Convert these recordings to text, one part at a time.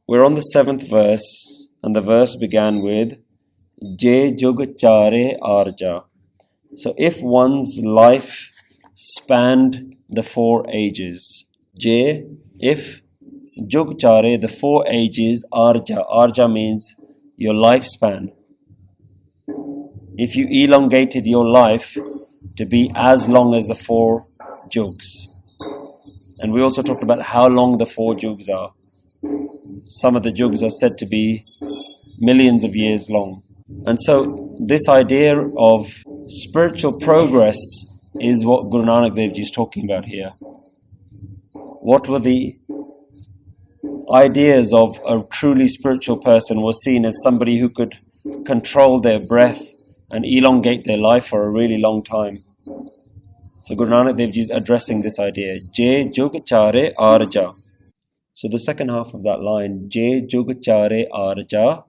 We're on the 7th verse, and the verse began with Je Jug Chare Arja. So if one's life spanned the 4 ages, Je, if Jug Chare, the 4 ages, Arja. Arja means your lifespan. If you elongated your life to be as long as the 4 jugs. And we also talked about how long the 4 jugs are. Some of the jugs are said to be millions of years long. And so this idea of spiritual progress is what Guru Nanak Dev Ji is talking about here. What were the ideas of a truly spiritual person was seen as somebody who could control their breath and elongate their life for a really long time. So Guru Nanak Dev Ji is addressing this idea. Je Jug Chare Arja. So the second half of that line, Je Jug Chare Arja,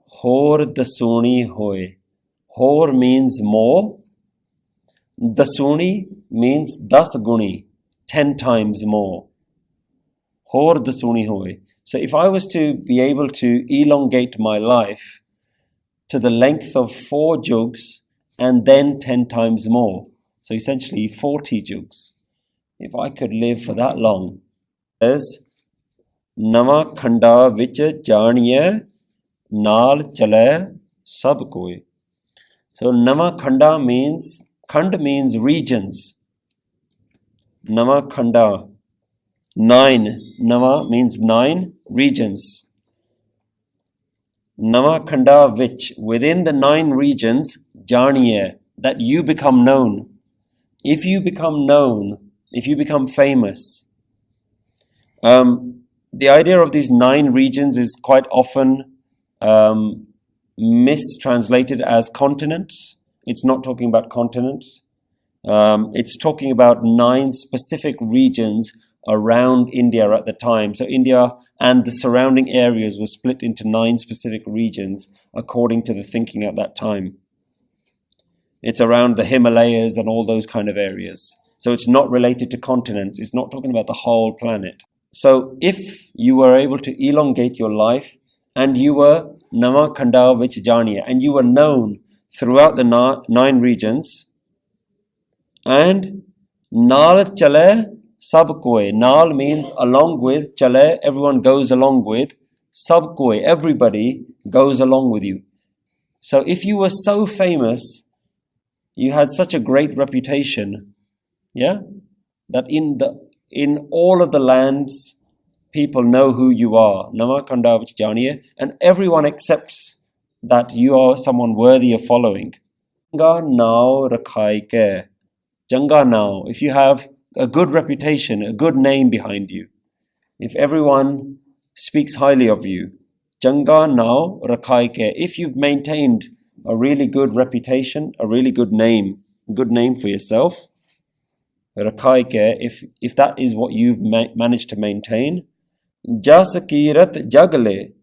Hor Dasuni Hoy. Hor means more. Dasuni means Das Guni, 10 times more. Hor Dasuni Hoy. So if I was to be able to elongate my life to the length of 4 jugs and then 10 times more, so essentially 40 jugs, if I could live for that long, there's Nama Khanda Vich Janiye Naal Chale Sab Koi. So Nama Khanda means, Khand means regions. Nama Khanda, 9. Nama means 9 regions. Nama Khanda Vich, within the 9 regions, Janiye, that you become known. If you become known, if you become famous, the idea of these 9 regions is quite often mistranslated as continents. It's not talking about continents. It's talking about 9 specific regions around India at the time. So India and the surrounding areas were split into 9 specific regions according to the thinking at that time. It's around the Himalayas and all those kind of areas. So it's not related to continents. It's not talking about the whole planet. So if you were able to elongate your life and you were Nama Khanda Vich Janiya and you were known throughout the 9 regions, and Naal Chale Sab Koi. Naal means along with, Chale, everyone goes along with, Sab Koi, everybody goes along with you. So if you were so famous, you had such a great reputation, yeah, that in all of the lands, people know who you are. Nama Khanda Vich Janiye, and everyone accepts that you are someone worthy of following. Changa nao rakhai ke. Changa nao. If you have a good reputation, a good name behind you, if everyone speaks highly of you, Changa nao rakhai ke. If you've maintained a really good reputation, a really good name for yourself, rakhai ke, if that is what you've managed to maintain, jas kirat jagle.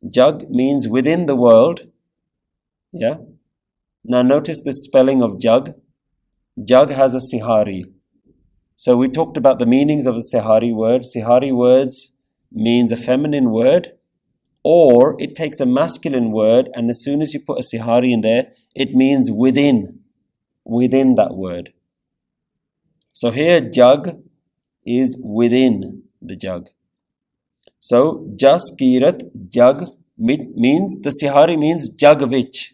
Jag means within the world. Yeah. Now notice the spelling of jug. Jug has a sihari. So we talked about the meanings of a sihari word. Sihari words means a feminine word, or it takes a masculine word, and as soon as you put a sihari in there, it means within that word. So here jug is within the jug. So jas kirat jug means, the sihari means jagvich.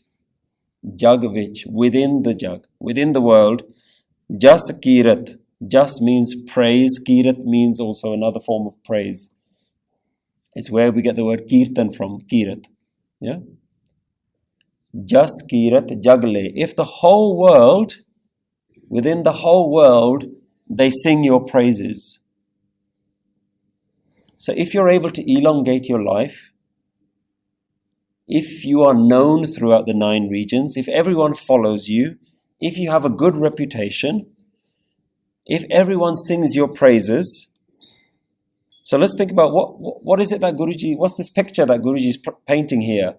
Jagvich, within the jug, within the world. Jas kirat. Jas means praise. Kirat means also another form of praise. It's where we get the word kirtan from, kirat. Yeah? Jas kirat jagle. If the whole world, within the whole world, they sing your praises. So if you're able to elongate your life, if you are known throughout the 9 regions, if everyone follows you, if you have a good reputation, if everyone sings your praises. So let's think about what is it that Guruji, what's this picture that Guruji is painting here?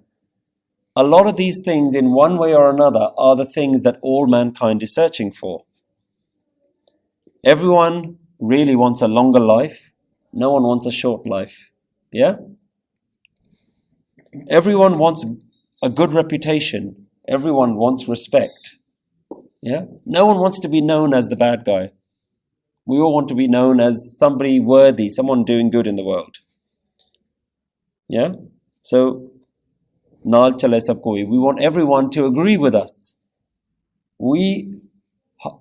A lot of these things in one way or another are the things that all mankind is searching for. Everyone really wants a longer life. No one wants a short life. Yeah? Everyone wants a good reputation. Everyone wants respect. Yeah? No one wants to be known as the bad guy. We all want to be known as somebody worthy, someone doing good in the world. Yeah? So, naal chale sab koi. We want everyone to agree with us. We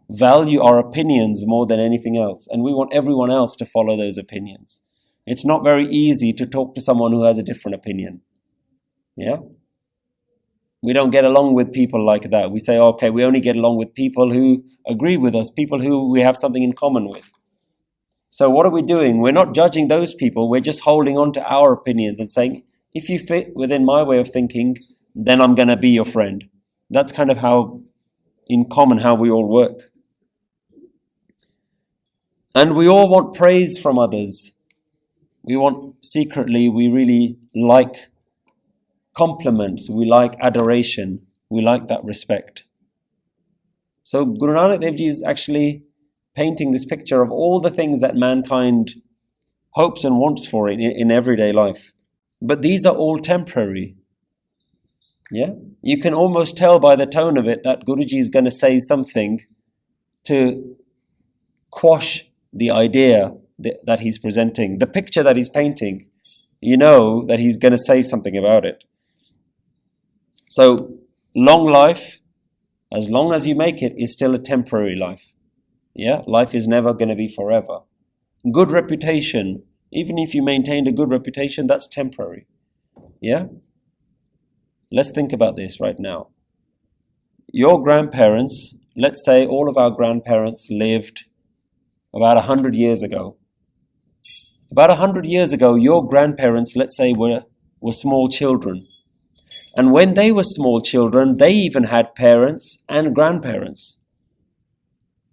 value our opinions more than anything else, and we want everyone else to follow those opinions. It's not very easy to talk to someone who has a different opinion. Yeah? We don't get along with people like that. We say, okay, we only get along with people who agree with us, people who we have something in common with. So what are we doing? We're not judging those people. We're just holding on to our opinions and saying, if you fit within my way of thinking, then I'm going to be your friend. That's kind of how, in common, how we all work. And we all want praise from others. We really like compliments, we like adoration, we like that respect. So Guru Nanak Dev Ji is actually painting this picture of all the things that mankind hopes and wants for in everyday life. But these are all temporary. Yeah? You can almost tell by the tone of it that Guruji is going to say something to quash the idea that he's presenting, the picture that he's painting. You know that he's going to say something about it. So, long life, as long as you make it, is still a temporary life. Yeah, life is never going to be forever. Good reputation, even if you maintained a good reputation, that's temporary. Yeah? Let's think about this right now. Your grandparents, let's say all of our grandparents lived about 100 years ago. About 100 years ago, your grandparents, let's say, were small children. And when they were small children, they even had parents and grandparents.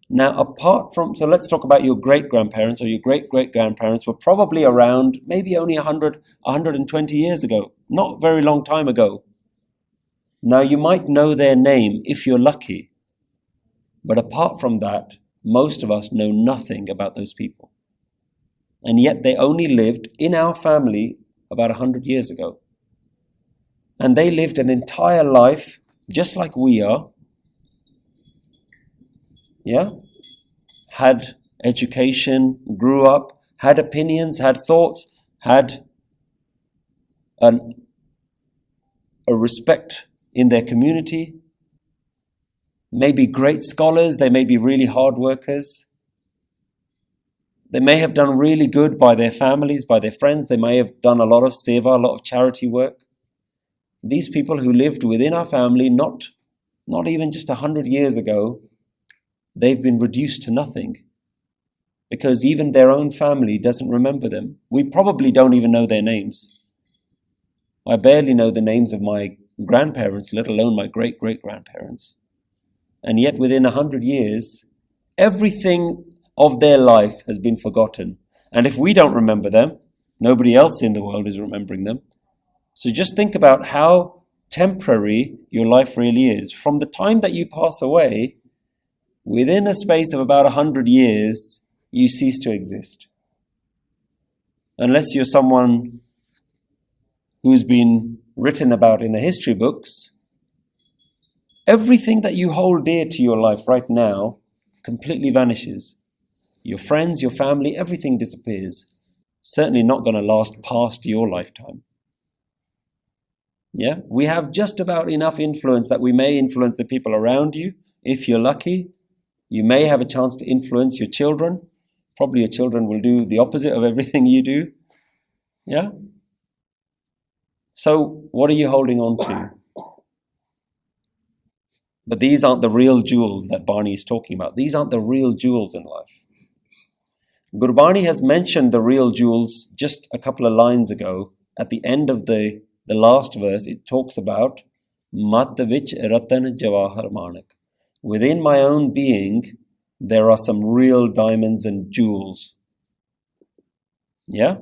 Now, so let's talk about your great-grandparents or your great-great-grandparents were probably around maybe only 100, 120 years ago, not very long time ago. Now, you might know their name if you're lucky. But apart from that, most of us know nothing about those people. And yet they only lived in our family about 100 years ago. And they lived an entire life just like we are. Yeah? Had education, grew up, had opinions, had thoughts, had a respect in their community. Maybe great scholars, they may be really hard workers. They may have done really good by their families, by their friends. They may have done a lot of seva, a lot of charity work. These people who lived within our family, not even just 100 years ago, they've been reduced to nothing. Because even their own family doesn't remember them. We probably don't even know their names. I barely know the names of my grandparents, let alone my great-great-grandparents. And yet within 100 years, everything of their life has been forgotten. And if we don't remember them, nobody else in the world is remembering them. So just think about how temporary your life really is. From the time that you pass away, within a space of about 100 years, you cease to exist. Unless you're someone who's been written about in the history books, everything that you hold dear to your life right now completely vanishes. Your friends, your family, everything disappears. Certainly not going to last past your lifetime. Yeah, we have just about enough influence that we may influence the people around you. If you're lucky, you may have a chance to influence your children. Probably your children will do the opposite of everything you do. Yeah? So what are you holding on to? But these aren't the real jewels that Barney is talking about. These aren't the real jewels in life. Gurbani has mentioned the real jewels just a couple of lines ago. At the end of the last verse, it talks about Mat vich ratan jawahar manak. Within my own being, there are some real diamonds and jewels. Yeah?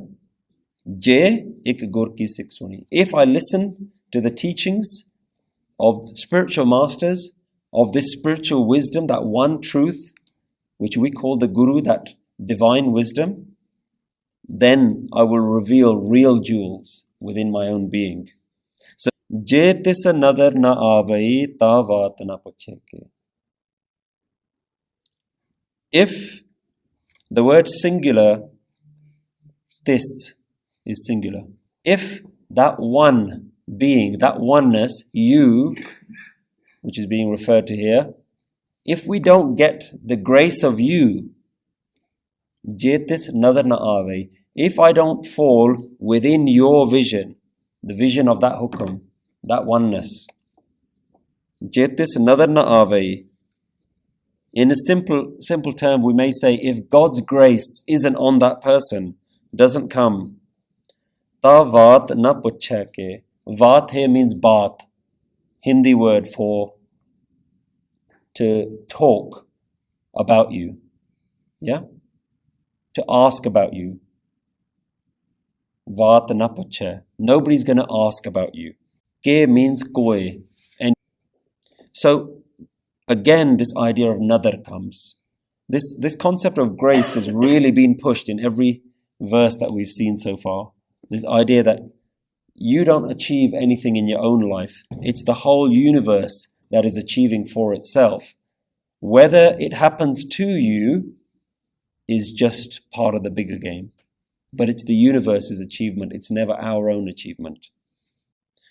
Je ik gur ki sikh suni. If I listen to the teachings of spiritual masters, of this spiritual wisdom, that one truth, which we call the Guru, that divine wisdom, then I will reveal real jewels within my own being. जे तिस नदर न आवई ता वात न पुछे के. If the word singular, this is singular. If that one being, that oneness, you, which is being referred to here, if we don't get the grace of you, jetis nadar na ave, if I don't fall within your vision, the vision of that hukam, that oneness, jetis nadar na ave, in a simple term, we may say, if God's grace isn't on that person, doesn't come, ta vaat na puchha ke. Vaat here means baat, Hindi word for to talk about you, yeah, to ask about you. Vaat na puchha. Nobody's going to ask about you. Ke means koi, and so again, this idea of nadar comes. This concept of grace has really been pushed in every verse that we've seen so far. This idea that you don't achieve anything in your own life. It's the whole universe that is achieving for itself. Whether it happens to you is just part of the bigger game. But it's the universe's achievement. It's never our own achievement.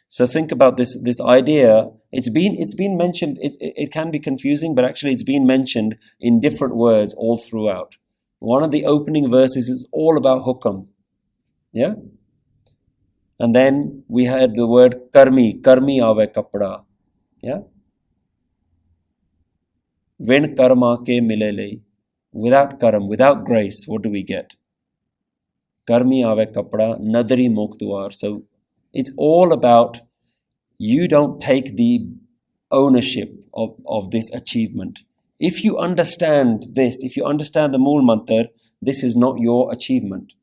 So think about this idea. It's been mentioned. It can be confusing, but actually it's been mentioned in different words all throughout. One of the opening verses is all about hukam. Yeah? And then we had the word karmi aave kapda. Yeah? Vin karma ke milele. Without karam, without grace, what do we get? Karmi aave kapda, nadari moktuar. So it's all about you don't take the ownership of this achievement. If you understand this, if you understand the Mool Mantar, this is not your achievement.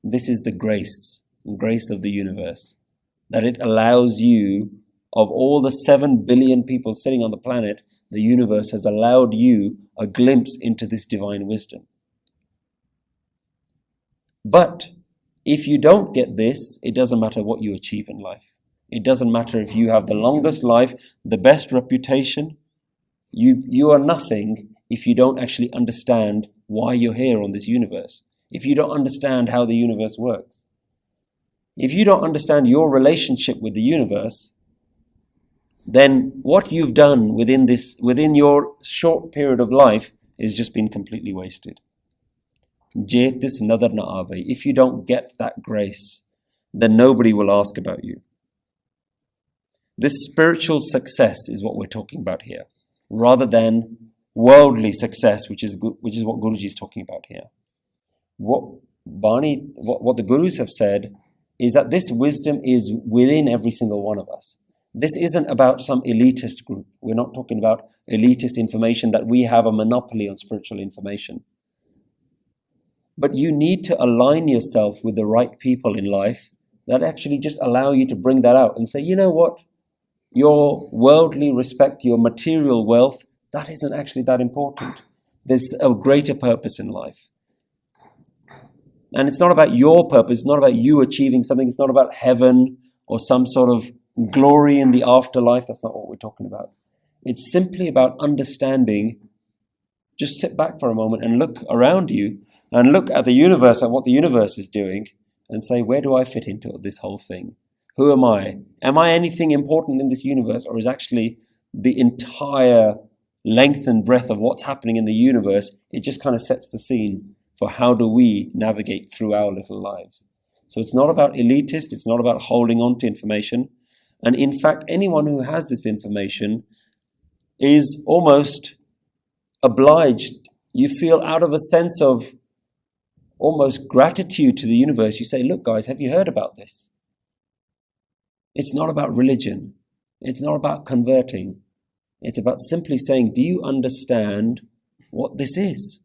This is the grace of the universe. That it allows you, of all the 7 billion people sitting on the planet, the universe has allowed you a glimpse into this divine wisdom. But if you don't get this, it doesn't matter what you achieve in life. It doesn't matter if you have the longest life, the best reputation. You are nothing if you don't actually understand why you're here on this universe. If you don't understand how the universe works. If you don't understand your relationship with the universe, then what you've done within your short period of life is just been completely wasted. Jetis nadar na ave. If you don't get that grace, then nobody will ask about you. This spiritual success is what we're talking about here, rather than worldly success, which is what Guruji is talking about here. What the Gurus have said is that this wisdom is within every single one of us. This isn't about some elitist group. We're not talking about elitist information that we have a monopoly on spiritual information. But you need to align yourself with the right people in life that actually just allow you to bring that out and say, you know what? Your worldly respect, your material wealth, that isn't actually that important. There's a greater purpose in life. And it's not about your purpose. It's not about you achieving something. It's not about heaven or some sort of glory in the afterlife. That's not what we're talking about. It's simply about understanding. Just sit back for a moment and look around you and look at the universe, at what the universe is doing, and say, where do I fit into this whole thing? Who am I? Am I anything important in this universe, or is actually the entire length and breadth of what's happening in the universe, it just kind of sets the scene for how do we navigate through our little lives. So it's not about elitist, it's not about holding on to information. And in fact, anyone who has this information is almost obliged. You feel out of a sense of almost gratitude to the universe. You say, look guys, have you heard about this? It's not about religion. It's not about converting. It's about simply saying, do you understand what this is?